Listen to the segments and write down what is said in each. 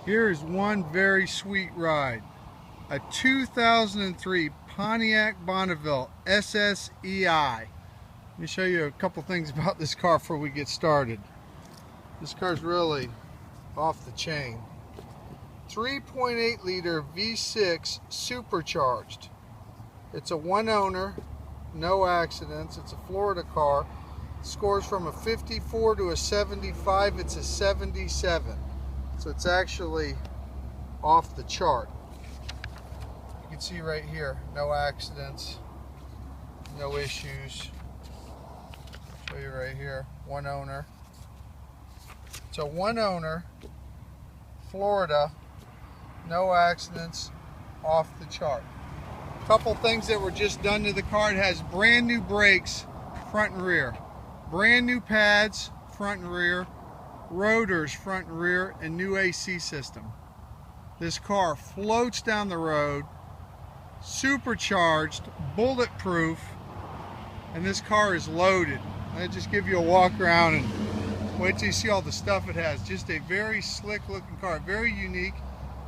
Here is one very sweet ride. A 2003 Pontiac Bonneville SSEI. Let me show you a couple things about this car before we get started. This car's really off the chain. 3.8 liter V6 supercharged. It's a one owner, no accidents. It's a Florida car. Scores from a 54 to a 75. It's a 77. So it's actually off the chart. You can see right here, no accidents, no issues. Show you right here, one owner. It's a one owner, Florida, no accidents, off the chart. A couple things that were just done to the car. It has brand new brakes, front and rear. Brand new pads, front and rear. Rotors, front and rear, and new AC system. This car floats down the road, supercharged, bulletproof, and this car is loaded. I'll just give you a walk around and wait till you see all the stuff it has. Just a very slick looking car, very unique.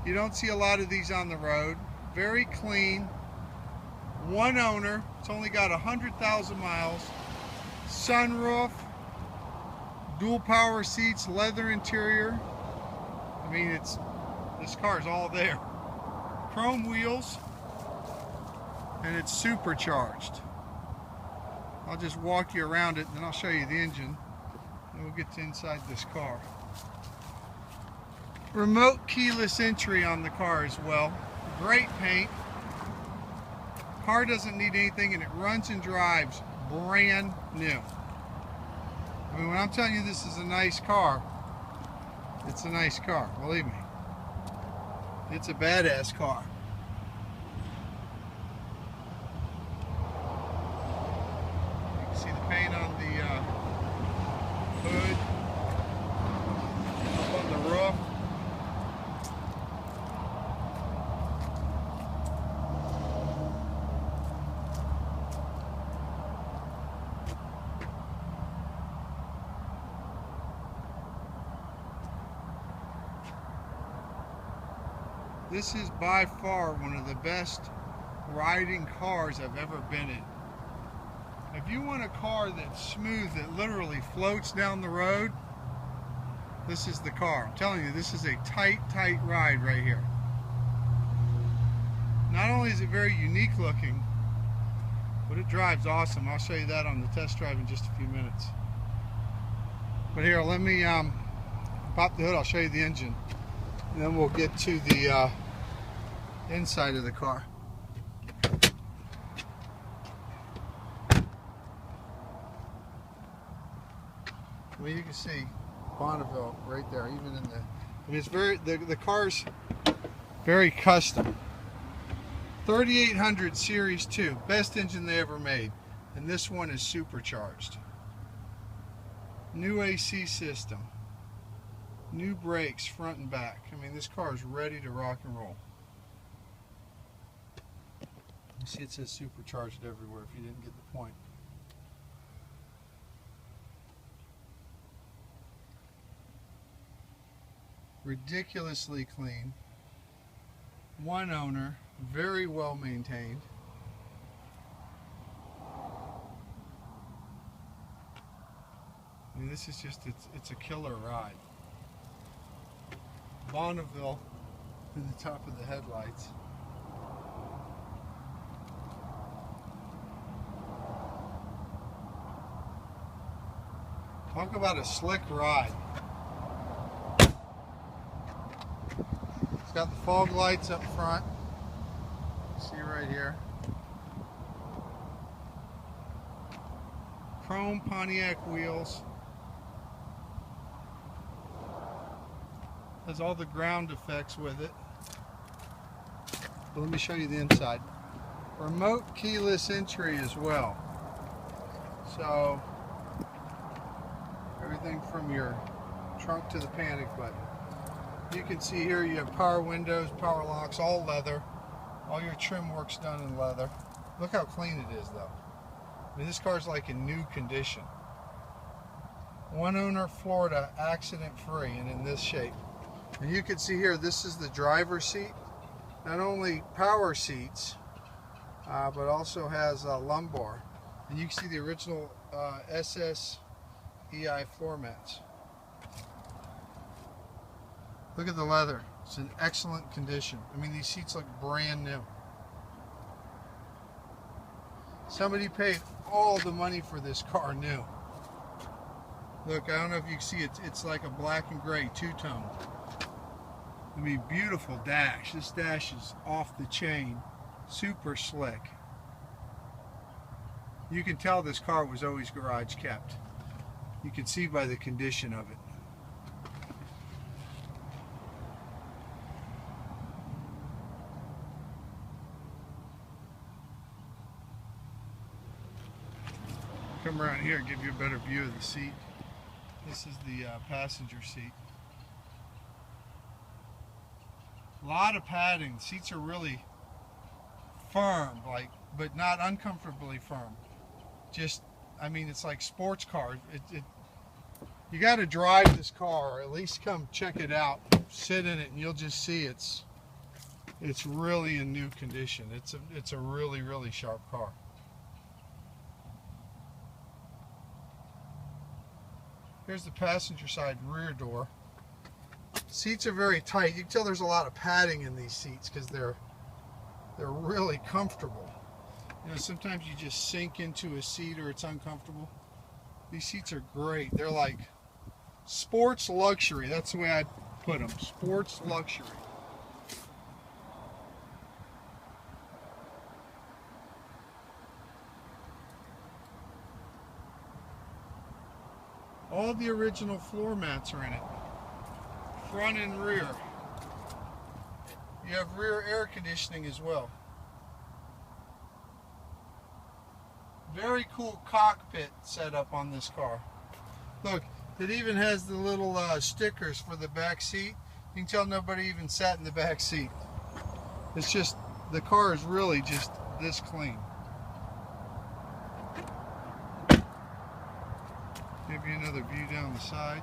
You don't see a lot of these on the road. Very clean, one owner. It's only got 100,000 miles. Sunroof, dual power seats, leather interior. I mean, this car is all there. Chrome wheels, and it's supercharged. I'll just walk you around it, and then I'll show you the engine, and we'll get to inside this car. Remote keyless entry on the car as well. Great paint. Car doesn't need anything, and it runs and drives brand new. I mean, when I'm telling you this is a nice car, it's a nice car, believe me. It's a badass car. You can see the paint on the hood, up on the roof. This is by far one of the best riding cars I've ever been in. If you want a car that's smooth, that literally floats down the road, this is the car. I'm telling you, this is a tight ride right here. Not only is it very unique looking, but it drives awesome. I'll show you that on the test drive in just a few minutes. But here, let me pop the hood. I'll show you the engine. And then we'll get to the inside of the car. Well, you can see Bonneville right there, even in the, I mean, it's very, the car's very custom. 3800 Series 2, best engine they ever made. And this one is supercharged. New AC system. New brakes, front and back. I mean, this car is ready to rock and roll. You see it says supercharged everywhere if you didn't get the point. Ridiculously clean. One owner, very well maintained. I mean, this is just, it's a killer ride. Bonneville in the top of the headlights. Talk about a slick ride. It's got the fog lights up front. See right here. Chrome Pontiac wheels. Has all the ground effects with it. But let me show you the inside. Remote keyless entry as well. So everything from your trunk to the panic button. You can see here you have power windows, power locks, all leather. All your trim work's done in leather. Look how clean it is though. I mean, this car's like in new condition. One owner, Florida, accident free, and in this shape. And you can see here, this is the driver's seat. Not only power seats, but also has lumbar. And you can see the original SSEI floor mats. Look at the leather. It's in excellent condition. I mean, these seats look brand new. Somebody paid all the money for this car new. Look, I don't know if you can see it. It's like a black and gray two-tone. I mean, beautiful dash. This dash is off the chain. Super slick. You can tell this car was always garage kept. You can see by the condition of it. Come around here and give you a better view of the seat. This is the passenger seat. A lot of padding. The seats are really firm, but not uncomfortably firm. Just, I mean, it's like sports cars. You got to drive this car, or at least come check it out, sit in it, and you'll just see it's really in new condition. It's a really, really sharp car. Here's the passenger side rear door. Seats are very tight. You can tell there's a lot of padding in these seats because they're really comfortable. You know, sometimes you just sink into a seat or it's uncomfortable. These seats are great. They're like sports luxury. That's the way I'd put them. Sports luxury. All the original floor mats are in it. Front and rear. You have rear air conditioning as well. Very cool cockpit setup on this car. Look, it even has the little stickers for the back seat. You can tell nobody even sat in the back seat. It's just, the car is really just this clean. Give you another view down the side.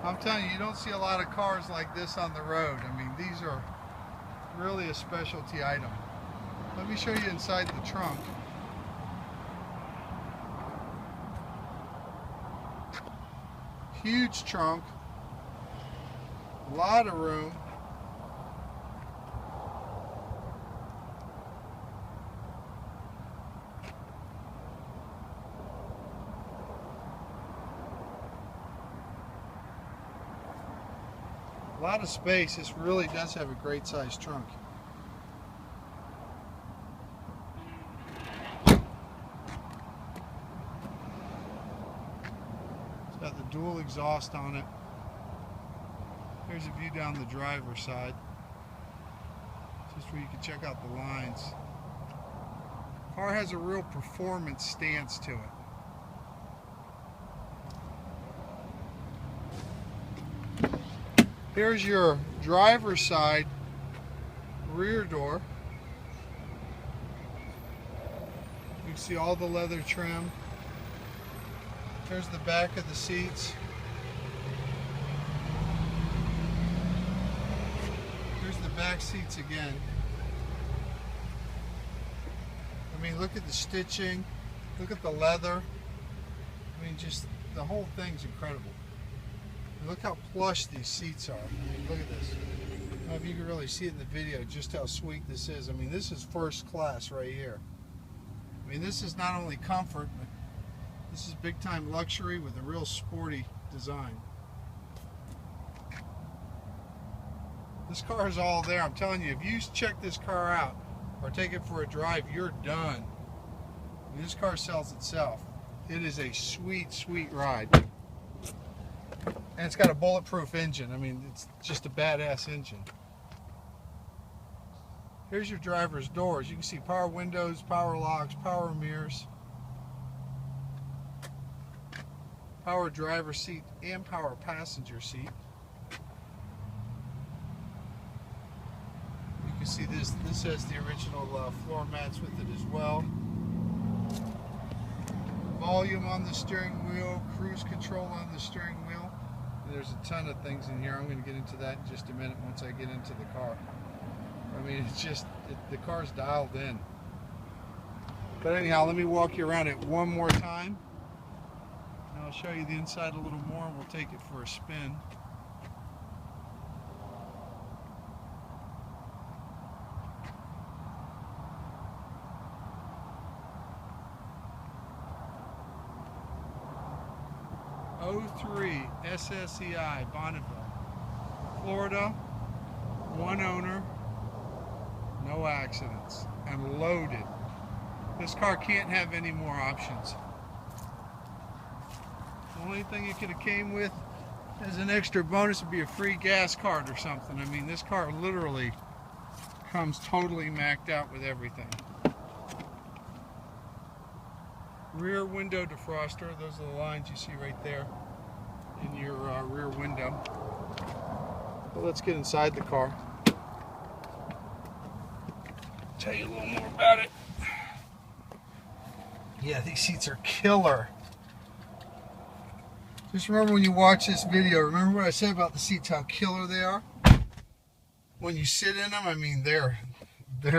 I'm telling you, you don't see a lot of cars like this on the road. I mean, these are really a specialty item. Let me show you inside the trunk. Huge trunk. A lot of room. A lot of space. This really does have a great sized trunk. It's got the dual exhaust on it. Here's a view down the driver's side, just where you can check out the lines. The car has a real performance stance to it. Here's your driver's side rear door. You can see all the leather trim. Here's the back of the seats. Here's the back seats again. I mean, look at the stitching. Look at the leather. I mean, just the whole thing's incredible. Look how plush these seats are. I mean, look at this. I don't know if you can really see it in the video just how sweet this is. I mean, this is first class right here. I mean, this is not only comfort, but this is big time luxury with a real sporty design. This car is all there. I'm telling you, if you check this car out or take it for a drive, you're done. I mean, this car sells itself. It is a sweet, sweet ride. And it's got a bulletproof engine. I mean, it's just a badass engine. Here's your driver's doors. You can see power windows, power locks, power mirrors, power driver seat, and power passenger seat. You can see this has the original floor mats with it as well. volume on the steering wheel, cruise control on the steering wheel. And there's a ton of things in here. I'm going to get into that in just a minute once I get into the car. I mean, it's just, the car's dialed in. But anyhow, let me walk you around it one more time. And I'll show you the inside a little more, and we'll take it for a spin. '03 SSEI Bonneville, Florida, one owner, no accidents, and loaded. This car can't have any more options. The only thing it could have came with as an extra bonus would be a free gas card or something. I mean, this car literally comes totally maxed out with everything. Rear window defroster, those are the lines you see right there in your rear window. Well, let's get inside the car. Tell you a little more about it. Yeah, these seats are killer. Just remember when you watch this video, remember what I said about the seats, how killer they are? When you sit in them, I mean, they're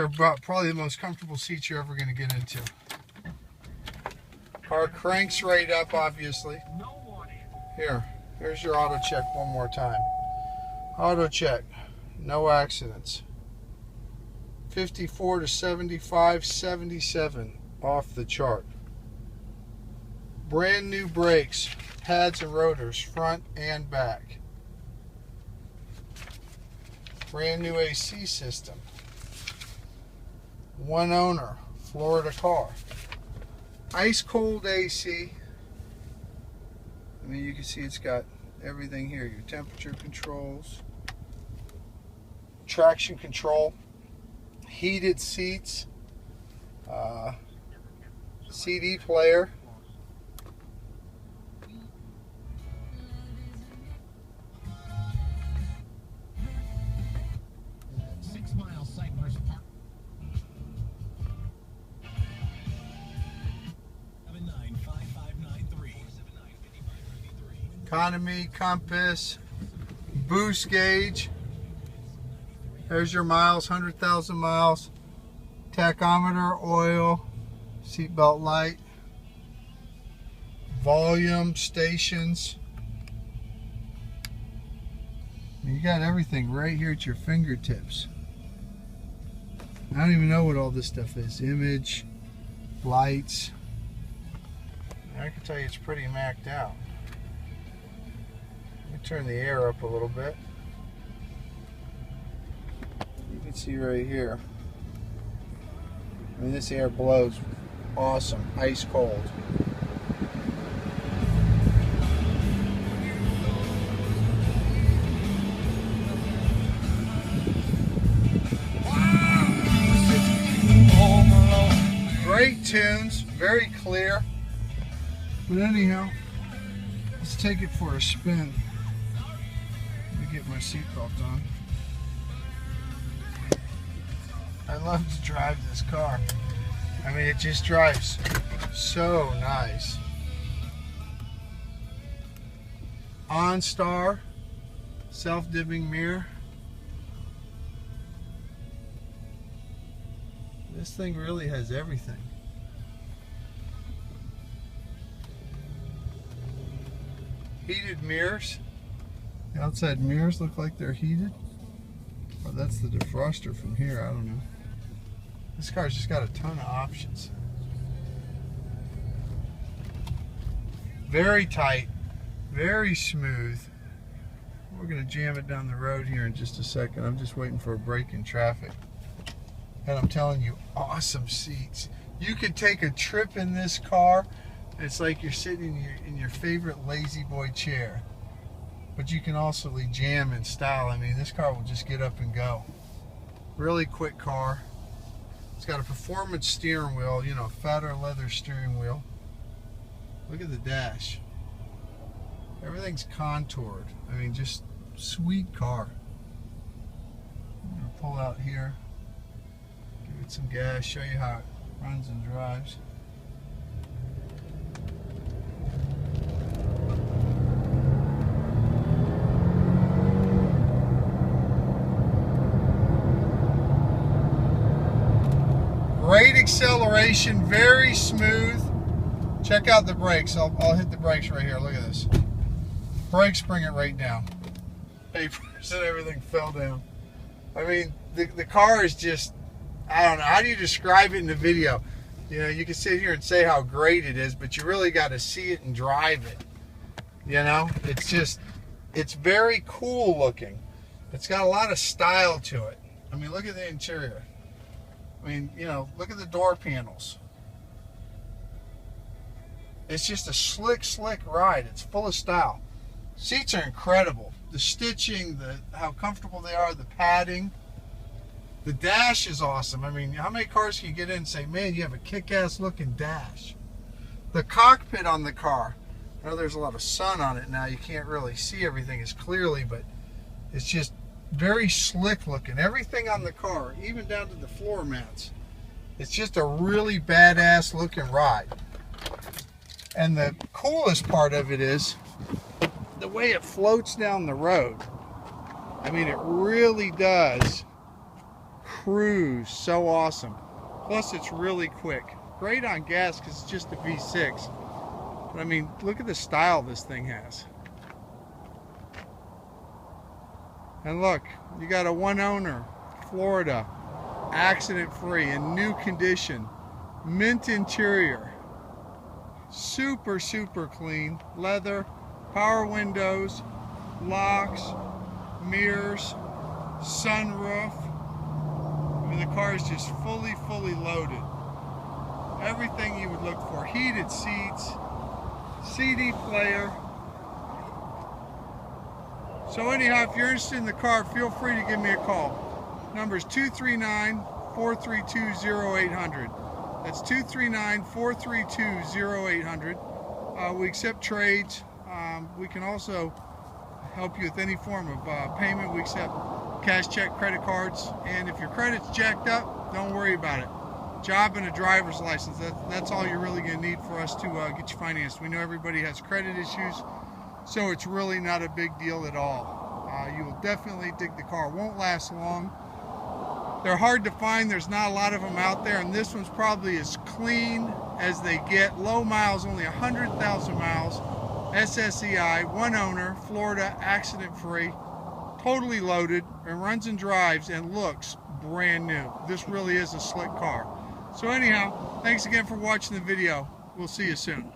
about probably the most comfortable seats you're ever going to get into. Car cranks right up, obviously. Here's your auto check one more time. Auto check, no accidents. 54 to 75, 77 off the chart. Brand new brakes, pads and rotors, front and back. Brand new AC system. One owner, Florida car. Ice cold AC. I mean, you can see it's got everything here. Your temperature controls, traction control, heated seats, CD player. Economy, compass, boost gauge. There's your miles, 100,000 miles. Tachometer, oil, seatbelt light, volume, stations. You got everything right here at your fingertips. I don't even know what all this stuff is. Image, lights. I can tell you it's pretty maxed out. Let me turn the air up a little bit. You can see right here. I mean, this air blows awesome, ice cold. Great tunes, very clear. But anyhow, let's take it for a spin. Let me get my seatbelt on. I love to drive this car. I mean, it just drives so nice. OnStar, self-dimming mirror. This thing really has everything. Heated mirrors. The outside mirrors look like they're heated. Well, that's the defroster from here, I don't know. This car's just got a ton of options. Very tight, very smooth. We're gonna jam it down the road here in just a second. I'm just waiting for a break in traffic. And I'm telling you, awesome seats. You could take a trip in this car. It's like you're sitting in your favorite lazy boy chair. But you can also jam in style. I mean, this car will just get up and go. Really quick car. It's got a performance steering wheel, you know, fatter leather steering wheel. Look at the dash. Everything's contoured. I mean, just sweet car. I'm gonna pull out here, give it some gas, show you how it runs and drives. acceleration, very smooth. Check out the brakes. I'll hit the brakes right here. Look at this. Brakes bring it right down. Papers and everything fell down. I mean, the car is just, I don't know, how do you describe it in the video? You know, you can sit here and say how great it is, but you really got to see it and drive it. You know, it's just, it's very cool looking. It's got a lot of style to it. I mean, look at the interior. I mean, you know, look at the door panels. It's just a slick ride. It's full of style. Seats are incredible. The stitching, how comfortable they are, the padding. The dash is awesome. I mean, how many cars can you get in and say, man, you have a kick-ass looking dash? The cockpit on the car. I know there's a lot of sun on it now. You can't really see everything as clearly, but it's just very slick looking. Everything on the car, even down to the floor mats. It's just a really badass looking ride. And the coolest part of it is the way it floats down the road. I mean, it really does cruise so awesome. Plus, it's really quick. Great on gas because it's just a V6. But I mean, look at the style this thing has. And look, you got a one owner, Florida, accident free, in new condition, mint interior. Super clean, leather, power windows, locks, mirrors, sunroof. I mean, the car is just fully loaded. Everything you would look for. Heated seats, CD player. So anyhow, if you're interested in the car, feel free to give me a call. Number is 239-432-0800. That's 239-432-0800. We accept trades. We can also help you with any form of payment. We accept cash, check, credit cards. And if your credit's jacked up, don't worry about it. Job and a driver's license. That's all you're really going to need for us to get you financed. We know everybody has credit issues, so it's really not a big deal at all. You will definitely dig the car. It won't last long. They're hard to find. There's not a lot of them out there, and this one's probably as clean as they get. Low miles, only 100,000 miles. SSEI, one owner, Florida, accident free, totally loaded, and runs and drives and looks brand new. This really is a slick car. So anyhow, thanks again for watching the video. We'll see you soon.